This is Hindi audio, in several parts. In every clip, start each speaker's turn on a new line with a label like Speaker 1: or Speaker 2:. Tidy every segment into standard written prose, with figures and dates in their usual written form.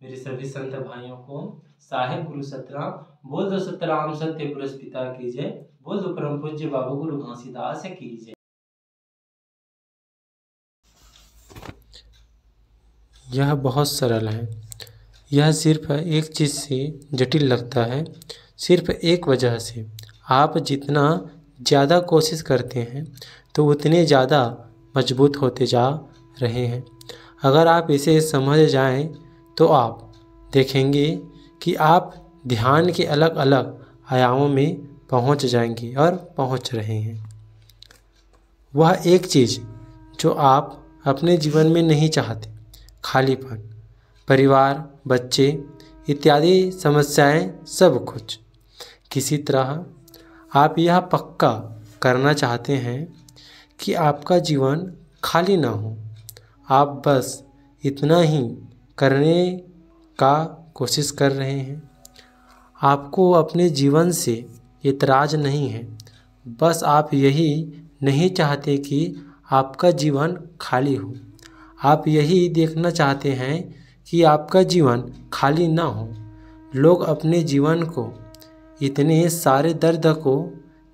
Speaker 1: मेरे सभी संत भाइयों को साहिब गुरु सतराम। बोल दो सतराम सत्य पुरुष पिता की जय। बोल दो परम पूज्य बाबा गुरु घासीदास की जय।
Speaker 2: यह बहुत सरल है। यह सिर्फ एक चीज़ से जटिल लगता है, सिर्फ एक वजह से। आप जितना ज़्यादा कोशिश करते हैं तो उतने ज़्यादा मजबूत होते जा रहे हैं। अगर आप इसे समझ जाएं तो आप देखेंगे कि आप ध्यान के अलग अलग आयामों में पहुंच जाएंगे और पहुंच रहे हैं। वह एक चीज़ जो आप अपने जीवन में नहीं चाहते, खालीपन, परिवार, बच्चे इत्यादि समस्याएं, सब कुछ। किसी तरह आप यह पक्का करना चाहते हैं कि आपका जीवन खाली ना हो। आप बस इतना ही करने का कोशिश कर रहे हैं। आपको अपने जीवन से इतराज़ नहीं है, बस आप यही नहीं चाहते कि आपका जीवन खाली हो। आप यही देखना चाहते हैं कि आपका जीवन खाली ना हो। लोग अपने जीवन को इतने सारे दर्द को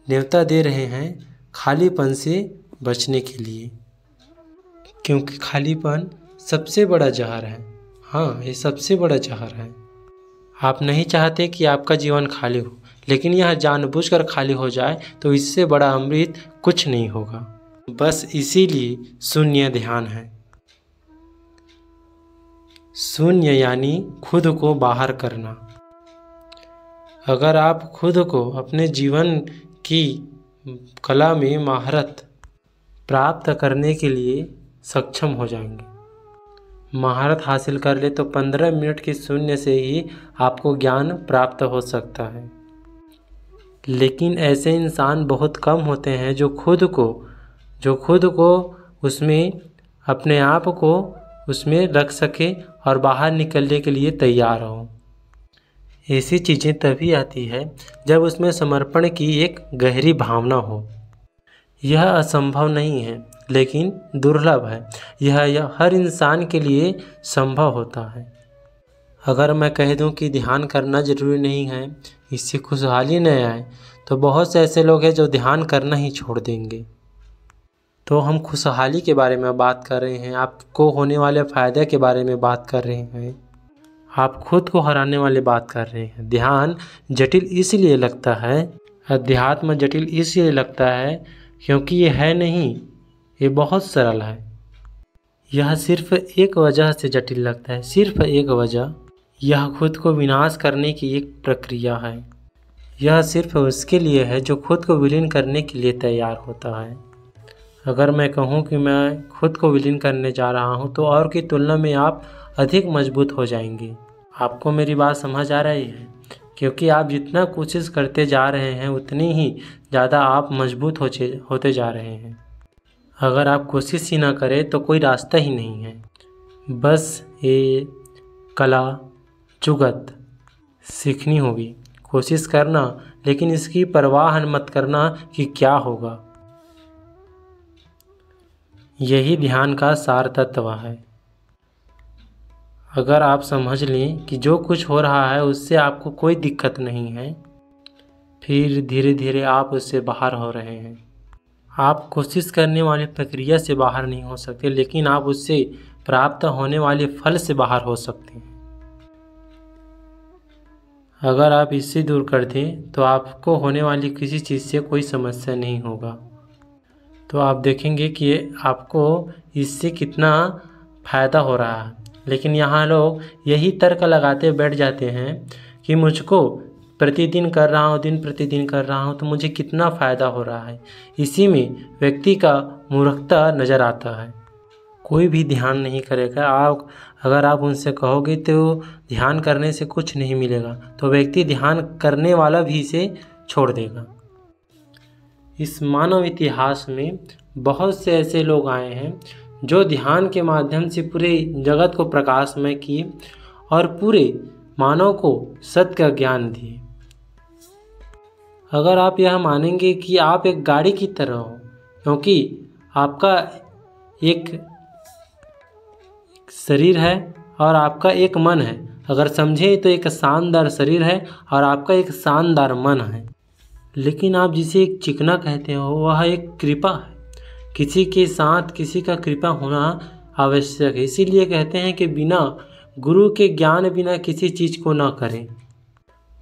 Speaker 2: न्योता दे रहे हैं खालीपन से बचने के लिए, क्योंकि खालीपन सबसे बड़ा जहर है। हाँ, ये सबसे बड़ा जहर है। आप नहीं चाहते कि आपका जीवन खाली हो, लेकिन यह जानबूझकर खाली हो जाए तो इससे बड़ा अमृत कुछ नहीं होगा। बस इसीलिए शून्य ध्यान है। शून्य यानी खुद को बाहर करना। अगर आप खुद को अपने जीवन की कला में महारत प्राप्त करने के लिए सक्षम हो जाएंगे, महारत हासिल कर ले तो 15 मिनट के शून्य से ही आपको ज्ञान प्राप्त हो सकता है। लेकिन ऐसे इंसान बहुत कम होते हैं जो खुद को उसमें अपने आप को उसमें रख सके और बाहर निकलने के लिए तैयार हो। ऐसी चीज़ें तभी आती है जब उसमें समर्पण की एक गहरी भावना हो। यह असंभव नहीं है, लेकिन दुर्लभ है। यह हर इंसान के लिए संभव होता है। अगर मैं कह दूं कि ध्यान करना ज़रूरी नहीं है, इससे खुशहाली न आए, तो बहुत से ऐसे लोग हैं जो ध्यान करना ही छोड़ देंगे। तो हम खुशहाली के बारे में बात कर रहे हैं, आपको होने वाले फ़ायदे के बारे में बात कर रहे हैं, आप खुद को हराने वाली बात कर रहे हैं। ध्यान जटिल इसलिए लगता है, अध्यात्म जटिल इसलिए लगता है क्योंकि ये है नहीं, ये बहुत सरल है। यह सिर्फ एक वजह से जटिल लगता है, सिर्फ एक वजह। यह खुद को विनाश करने की एक प्रक्रिया है। यह सिर्फ उसके लिए है जो खुद को विलीन करने के लिए तैयार होता है। अगर मैं कहूँ कि मैं खुद को विलीन करने जा रहा हूँ तो और की तुलना में आप अधिक मजबूत हो जाएंगे। आपको मेरी बात समझ आ रही है? क्योंकि आप जितना कोशिश करते जा रहे हैं उतनी ही ज़्यादा आप मजबूत होते जा रहे हैं। अगर आप कोशिश ही ना करें तो कोई रास्ता ही नहीं है। बस ये कला जुगत सीखनी होगी, कोशिश करना, लेकिन इसकी परवाह मत करना कि क्या होगा। यही ध्यान का सार तत्व है। अगर आप समझ लें कि जो कुछ हो रहा है उससे आपको कोई दिक्कत नहीं है, फिर धीरे धीरे आप उससे बाहर हो रहे हैं। आप कोशिश करने वाली प्रक्रिया से बाहर नहीं हो सकते, लेकिन आप उससे प्राप्त होने वाले फल से बाहर हो सकते हैं। अगर आप इससे दूर कर दें तो आपको होने वाली किसी चीज़ से कोई समस्या नहीं होगा। तो आप देखेंगे कि आपको इससे कितना फ़ायदा हो रहा है। लेकिन यहाँ लोग यही तर्क लगाते बैठ जाते हैं कि मुझको प्रतिदिन कर रहा हूँ, दिन प्रतिदिन कर रहा हूँ, तो मुझे कितना फ़ायदा हो रहा है। इसी में व्यक्ति का मूर्खता नज़र आता है। कोई भी ध्यान नहीं करेगा। अगर आप उनसे कहोगे तो ध्यान करने से कुछ नहीं मिलेगा, तो व्यक्ति ध्यान करने वाला भी इसे छोड़ देगा। इस मानव इतिहास में बहुत से ऐसे लोग आए हैं जो ध्यान के माध्यम से पूरे जगत को प्रकाशमय किए और पूरे मानव को सत्य का ज्ञान दिए। अगर आप यह मानेंगे कि आप एक गाड़ी की तरह हो, क्योंकि आपका एक शरीर है और आपका एक मन है, अगर समझें तो एक शानदार शरीर है और आपका एक शानदार मन है, लेकिन आप जिसे एक चिकना कहते हो वह एक कृपा है। किसी के साथ किसी का कृपा होना आवश्यक है। इसीलिए कहते हैं कि बिना गुरु के ज्ञान बिना किसी चीज़ को ना करें।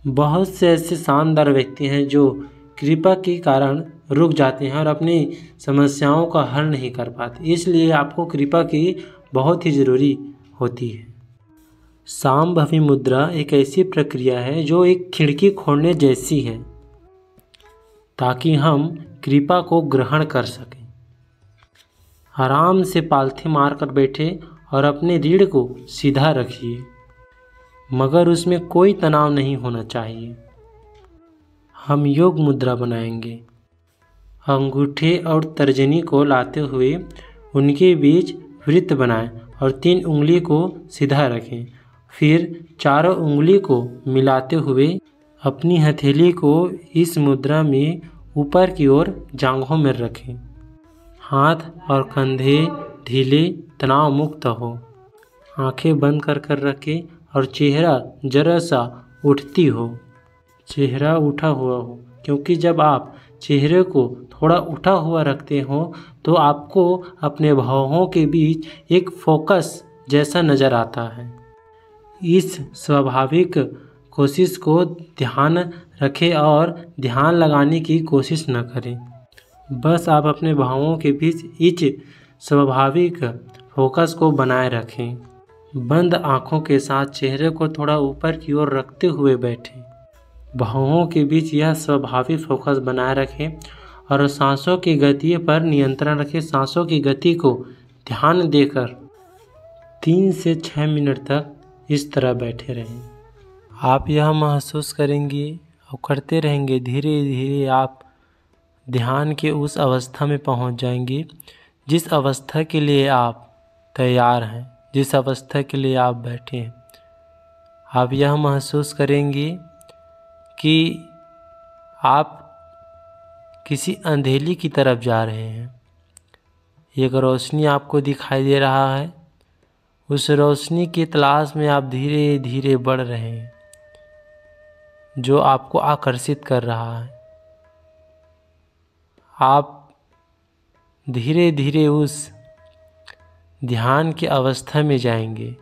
Speaker 2: बहुत से ऐसे शानदार व्यक्ति हैं जो कृपा के कारण रुक जाते हैं और अपनी समस्याओं का हल नहीं कर पाते। इसलिए आपको कृपा की बहुत ही ज़रूरी होती है। सांभवी मुद्रा एक ऐसी प्रक्रिया है जो एक खिड़की खोलने जैसी है, ताकि हम कृपा को ग्रहण कर सकें। आराम से पालथी मारकर बैठे और अपने रीढ़ को सीधा रखिए, मगर उसमें कोई तनाव नहीं होना चाहिए। हम योग मुद्रा बनाएंगे। अंगूठे और तर्जनी को लाते हुए उनके बीच वृत्त बनाएं और 3 उंगली को सीधा रखें। फिर चारों उंगली को मिलाते हुए अपनी हथेली को इस मुद्रा में ऊपर की ओर जांघों में रखें। हाथ और कंधे ढीले, तनाव मुक्त हो। आंखें बंद कर रखें और चेहरा जरा सा उठती हो, चेहरा उठा हुआ हो, क्योंकि जब आप चेहरे को थोड़ा उठा हुआ रखते हो तो आपको अपने भावों के बीच एक फोकस जैसा नज़र आता है। इस स्वाभाविक कोशिश को ध्यान रखें और ध्यान लगाने की कोशिश न करें। बस आप अपने भावों के बीच इस स्वाभाविक फोकस को बनाए रखें। बंद आँखों के साथ चेहरे को थोड़ा ऊपर की ओर रखते हुए बैठें। भावों के बीच यह स्वाभाविक फोकस बनाए रखें और सांसों की गति पर नियंत्रण रखें। सांसों की गति को ध्यान देकर 3 से 6 मिनट तक इस तरह बैठे रहें। आप यह महसूस करेंगे और करते रहेंगे, धीरे धीरे आप ध्यान के उस अवस्था में पहुंच जाएंगे जिस अवस्था के लिए आप तैयार हैं, जिस अवस्था के लिए आप बैठे हैं। आप यह महसूस करेंगे कि आप किसी अंधेरी की तरफ जा रहे हैं। एक रोशनी आपको दिखाई दे रहा है, उस रोशनी की तलाश में आप धीरे धीरे बढ़ रहे हैं, जो आपको आकर्षित कर रहा है। आप धीरे धीरे उस ध्यान की अवस्था में जाएंगे।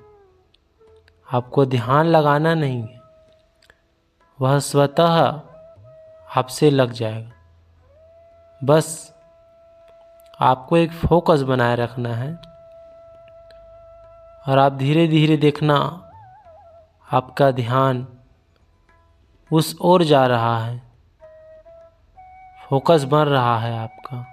Speaker 2: आपको ध्यान लगाना नहीं है, वह स्वतः आपसे लग जाएगा। बस आपको एक फोकस बनाए रखना है और आप धीरे धीरे देखना आपका ध्यान उस ओर जा रहा है, फोकस बन रहा है आपका।